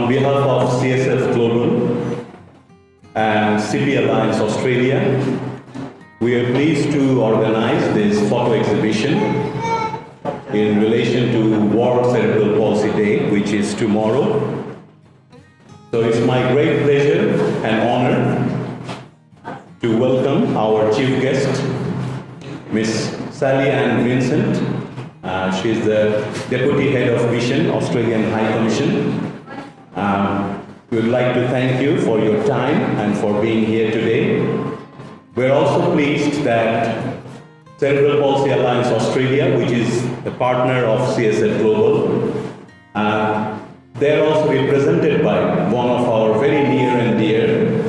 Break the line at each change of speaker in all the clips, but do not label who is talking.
On behalf of CSF Global and CP Alliance Australia, we are pleased to organize this photo exhibition in relation to World Cerebral Palsy Day, which is tomorrow. So it's my great pleasure and honor to welcome our chief guest, Miss Sally Ann Vincent. She's the Deputy Head of Vision, Australian High Commission. We would like to thank you for your time and for being here today. We're also pleased that Cerebral Palsy Alliance Australia, which is a partner of CSF Global, they're also represented by one of our very near and dear,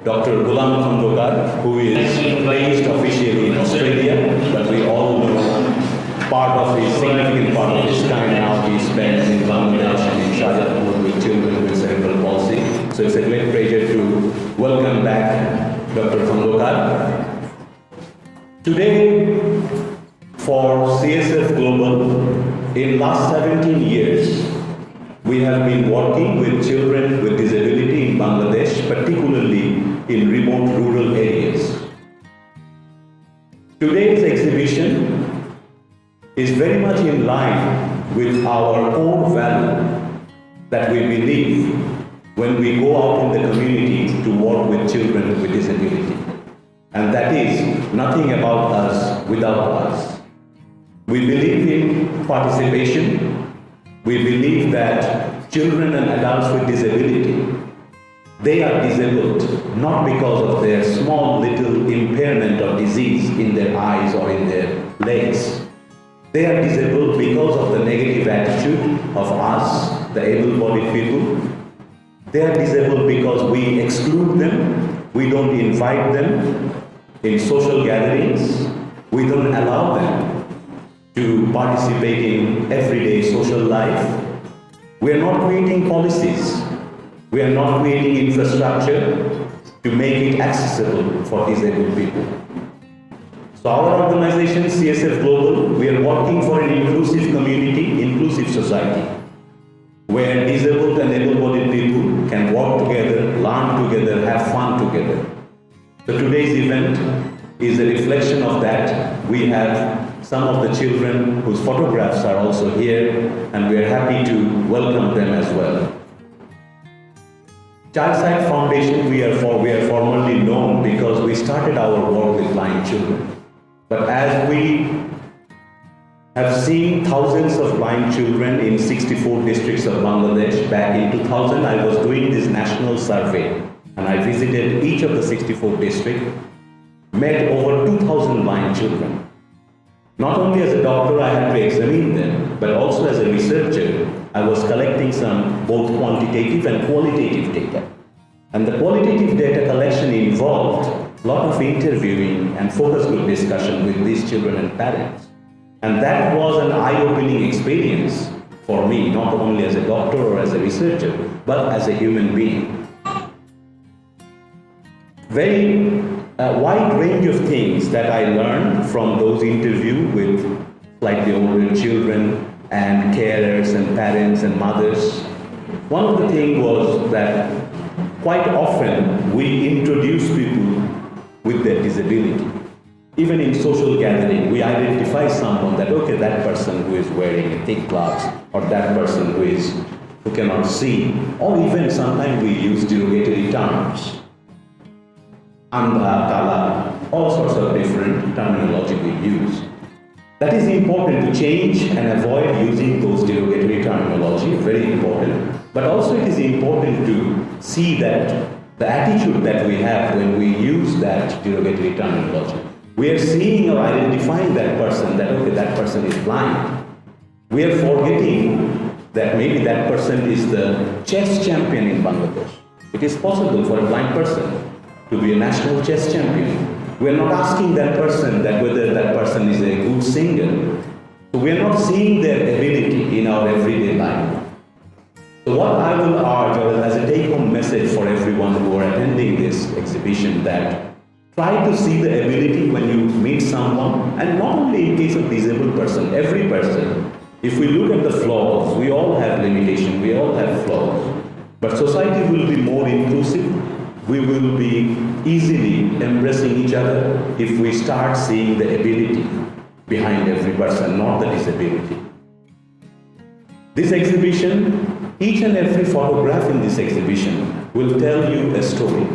Dr. Gulam Khandaker, who is based officially in Australia, but we all know part of his significant part of his time now he spends in Bangladesh and in Shajapur with children with cerebral palsy. So it's a great pleasure to welcome back Dr. Khandaker. Today, for CSF Global, in last 17 years, we have been working with children with disability in Bangladesh, particularly in remote rural areas. Today's exhibition is very much in line with our core value that we believe when we go out in the community to work with children with disability. And that is nothing about us without us. We believe in participation. We believe that children and adults with disability, they are disabled not because of their small little impairment or disease in their eyes or in their legs. They are disabled because of the negative attitude of us, the able-bodied people. They are disabled because we exclude them, we don't invite them in social gatherings, we don't allow them to participate in everyday social life. We are not creating policies, we are not creating infrastructure to make it accessible for disabled people. So our organization, CSF Global, we are working for an inclusive community, inclusive society, where disabled and able-bodied people can work together, learn together, have fun together. So today's event is a reflection of that. We have some of the children whose photographs are also here, and we are happy to welcome them as well. Childside Foundation, we are formerly known because we started our work with blind children. But as we have seen thousands of blind children in 64 districts of Bangladesh, back in 2000 I was doing this national survey and I visited each of the 64 districts, met over 2,000 blind children. Not only as a doctor I had to examine them, but also as a researcher I was collecting some both quantitative and qualitative data. And the qualitative data collection involved a lot of interviewing and focus group discussion with these children and parents. And that was an eye-opening experience for me, not only as a doctor or as a researcher, but as a human being. Very wide range of things that I learned from those interviews with slightly older children and carers and parents and mothers. One of the things was that quite often we introduce people with their disability. Even in social gathering, we identify someone that, okay, that person who is wearing a thick gloves, or that person who cannot see, or even sometimes we use derogatory terms. Andha, kala, all sorts of different terminology we use. That is important to change and avoid using those derogatory terminology, very important. But also it is important to see that the attitude that we have when we use that derogatory terminology. We are seeing or identifying that person that, okay, that person is blind. We are forgetting that maybe that person is the chess champion in Bangladesh. It is possible for a blind person to be a national chess champion. We are not asking that person that whether that person is a good singer. So we are not seeing their ability in our everyday life. So what I will urge as a take-home message for everyone who are attending this exhibition, that try to see the ability when you meet someone, and not only in case of disabled person, every person. If we look at the flaws, we all have limitations, we all have flaws. But society will be more inclusive. We will be easily embracing each other if we start seeing the ability behind every person, not the disability. This exhibition, each and every photograph in this exhibition will tell you a story.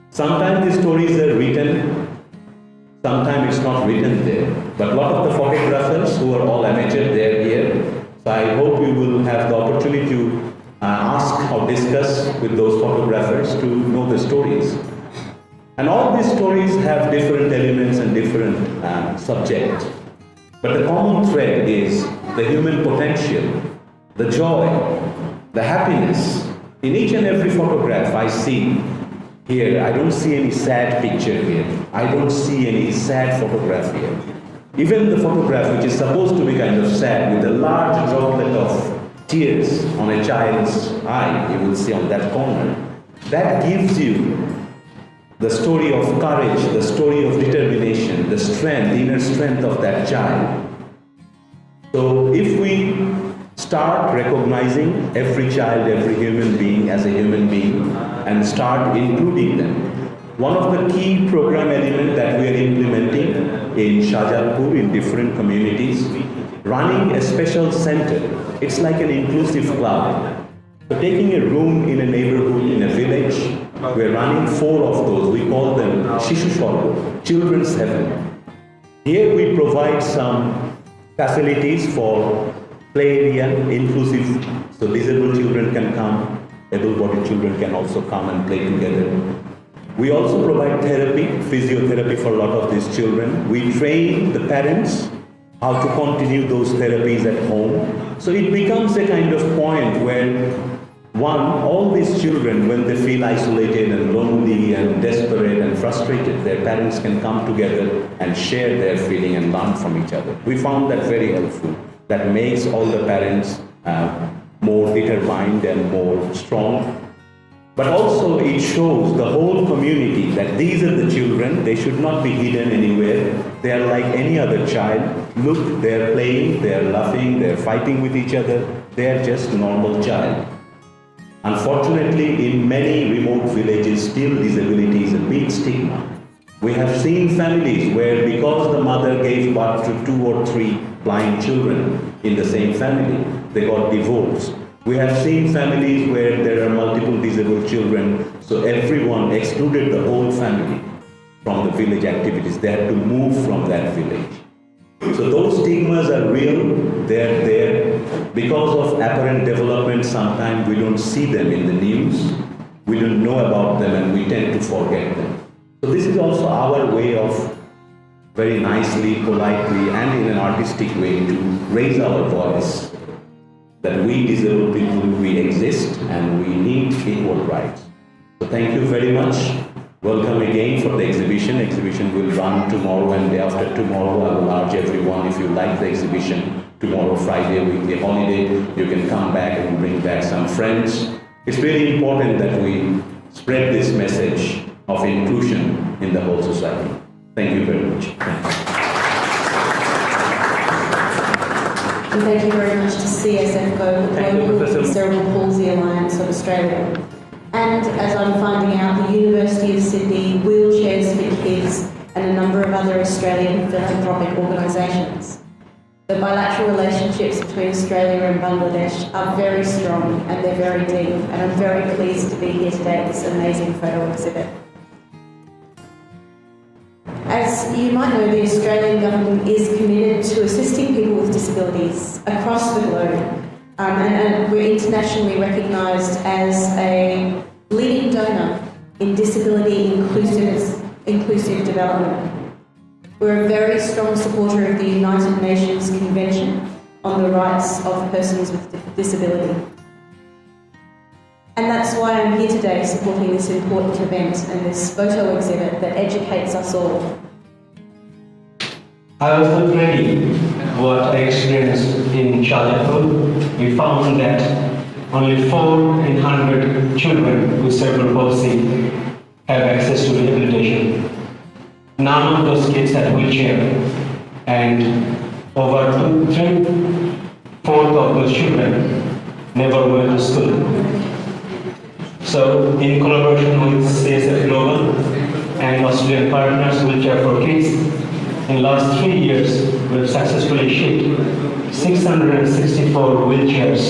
Sometimes the stories are written, sometimes it's not written there. But a lot of the photographers who are all amateur, they're here. So I hope you will have the opportunity to ask or discuss with those photographers to know the stories. And all these stories have different elements and different subjects. But the common thread is the human potential, the joy, the happiness. In each and every photograph I see here, I don't see any sad picture here. I don't see any sad photograph here. Even the photograph which is supposed to be kind of sad with a large droplet of tears on a child's eye, you will see on that corner, that gives you the story of courage, the story of determination, the strength, the inner strength of that child. So if we start recognizing every child, every human being as a human being and start including them, one of the key program elements that we are implementing in Shahjahanpur in different communities, running a special center. It's like an inclusive club. So taking a room in a neighborhood, in a village, we're running 4 of those. We call them Shishu Swargo, Children's Heaven. Here we provide some facilities for play area, inclusive, so disabled children can come, able-bodied children can also come and play together. We also provide therapy, physiotherapy for a lot of these children. We train the parents how to continue those therapies at home. So it becomes a kind of point where all these children, when they feel isolated and lonely and desperate and frustrated, their parents can come together and share their feeling and learn from each other. We found that very helpful. That makes all the parents more determined and more strong. But also it shows the whole community that these are the children, they should not be hidden anywhere. They are like any other child. Look, they are playing, they are laughing, they are fighting with each other. They are just normal child. Unfortunately, in many remote villages, still disability is a big stigma. We have seen families where because the mother gave birth to 2 or 3 blind children in the same family, they got divorced. We have seen families where there are multiple disabled children, so everyone excluded the whole family from the village activities. They had to move from that village. So those stigmas are real, they're there. Because of apparent development, sometimes we don't see them in the news, we don't know about them and we tend to forget them. So this is also our way of very nicely, politely and in an artistic way to raise our voice that we disabled people, we exist and we need equal rights. So thank you very much. Welcome again for the exhibition. Exhibition will run tomorrow and day after tomorrow. I will urge everyone, if you like the exhibition, tomorrow Friday, weekly holiday, you can come back and bring back some friends. It's really important that we spread this message of inclusion in the whole society. Thank you very much.
And thank you very much to CSF Global, Cerebral Palsy Alliance of Australia. And as I'm finding out, the University of Sydney, Wheelchairs for Kids, and a number of other Australian philanthropic organisations. The bilateral relationships between Australia and Bangladesh are very strong and they're very deep, and I'm very pleased to be here today at this amazing photo exhibit. As you might know, the Australian government is committed to assisting people with disabilities across the globe, and we're internationally recognised as a leading donor in disability inclusive development. We're a very strong supporter of the United Nations Convention on the Rights of Persons with Disability. And that's why I'm here today supporting this important event and this photo exhibit that educates us all.
I was not ready what I experienced in Shahjahanpur. We found that only 4 in 100 children with cerebral palsy have access to rehabilitation. None of those kids had a wheelchair, and over 3/4 of those children never went to school. So, in collaboration with CSF Global and Australian partners, Wheelchair for Kids, in the last 3 years, we've successfully shipped 664 wheelchairs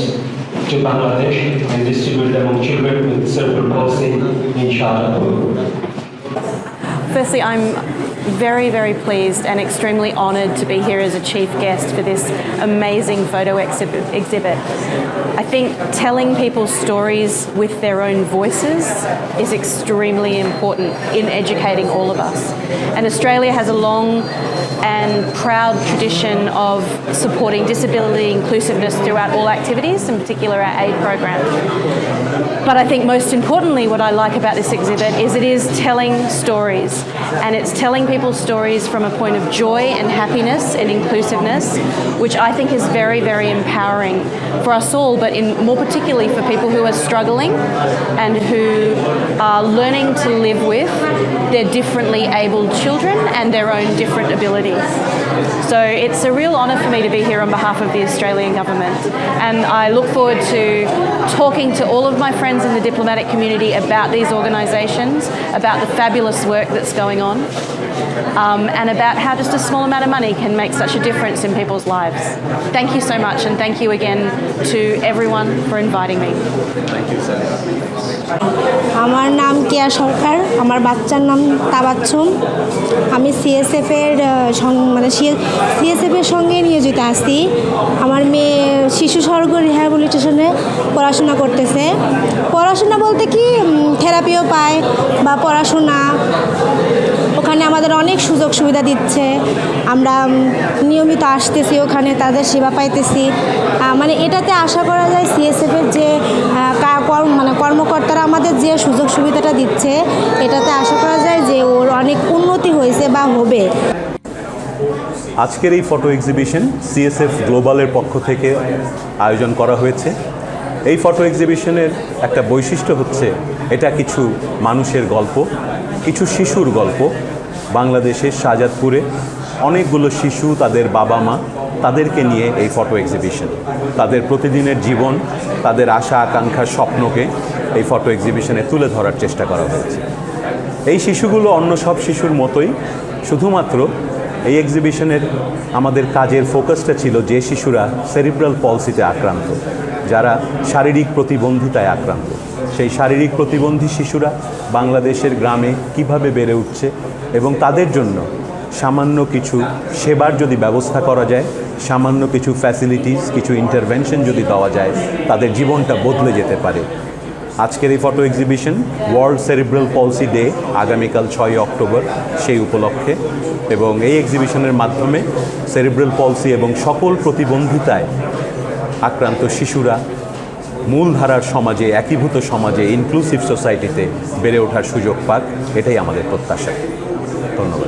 to Bangladesh and distribute them among children with cerebral palsy in Charlotte.
Firstly, I'm very, very pleased and extremely honoured to be here as a chief guest for this amazing photo exhibit. I think telling people's stories with their own voices is extremely important in educating all of us. And Australia has a long and proud tradition of supporting disability inclusiveness throughout all activities, in particular our aid program. But I think most importantly what I like about this exhibit is it is telling stories, and it's telling people's stories from a point of joy and happiness and inclusiveness, which I think is very, very empowering for us all, but more particularly for people who are struggling and who are learning to live with their differently abled children and their own different abilities. So it's a real honour for me to be here on behalf of the Australian government, and I look forward to talking to all of my friends in the diplomatic community about these organisations, about the fabulous work that's going on, and about how just a small amount of money can make such a difference in people's lives. Thank you so much, and thank you again to everyone for inviting me.
Thank you, sir.
আমার নাম কেয়া সরকার, আমার বাচ্চার নাম তাবাচ্ছুম। আমি সিএসএফের সিএসএফের সঙ্গে নিয়োজিত আছি। আমার মেয়ে শিশু স্বর্গ রিহ্যাবিলিটেশনে পড়াশোনা করতেছে। পড়াশোনা বলতে কি থেরাপিও পায় বা পড়াশোনা, ওখানে আমাদের অনেক সুযোগ সুবিধা দিচ্ছে। আমরা নিয়মিত আসতেছি, ওখানে তাদের সেবা পাইতেছি। মানে এটাতে আশা করা যায় সিএসএফের যে কর্মকর্তারা আমাদের যে সুযোগ সুবিধাটা দিচ্ছে, এটাতে আশা করা যায় যে ওর অনেক উন্নতি হয়েছে বা হবে।
আজকের এই ফটো এক্সিবিশন সিএসএফ গ্লোবালের পক্ষ থেকে আয়োজন করা হয়েছে। এই ফটো এক্সিবিশনের একটা বৈশিষ্ট্য হচ্ছে এটা কিছু মানুষের গল্প, কিছু শিশুর গল্প। বাংলাদেশের শাহজাদপুরে অনেকগুলো শিশু, তাদের বাবা মা, তাদেরকে নিয়ে এই ফটো এক্সিবিশন। তাদের প্রতিদিনের জীবন, তাদের আশা আকাঙ্ক্ষার স্বপ্নকে এই ফটো এক্সিবিশনে তুলে ধরার চেষ্টা করা হয়েছে। এই শিশুগুলো অন্য সব শিশুর মতোই, শুধুমাত্র এই এক্সিবিশনের আমাদের কাজের ফোকাসটা ছিল যে শিশুরা সেরিব্রাল পলসিতে আক্রান্ত, যারা শারীরিক প্রতিবন্ধিতায় আক্রান্ত। সেই শারীরিক প্রতিবন্ধী শিশুরা বাংলাদেশের গ্রামে কিভাবে বেড়ে উঠছে এবং তাদের জন্য সামান্য কিছু সেবার যদি ব্যবস্থা করা যায়, সামান্য কিছু ফ্যাসিলিটিস, কিছু ইন্টারভেনশন যদি দেওয়া যায়, তাদের জীবনটা বদলে যেতে পারে। আজকের এই photo exhibition world cerebral পলসি day আগামীকাল 6 অক্টোবর সেই উপলক্ষে, এবং এই এক্সিবিশনের মাধ্যমে সেরিব্রাল পলসি এবং সকল প্রতিবন্ধিতায় আক্রান্ত শিশুরা মূলধারার সমাজে, একীভূত সমাজে, ইনক্লুসিভ সোসাইটিতে বেড়ে ওঠার সুযোগ পাক, এটাই আমাদের প্রত্যাশা। ধন্যবাদ।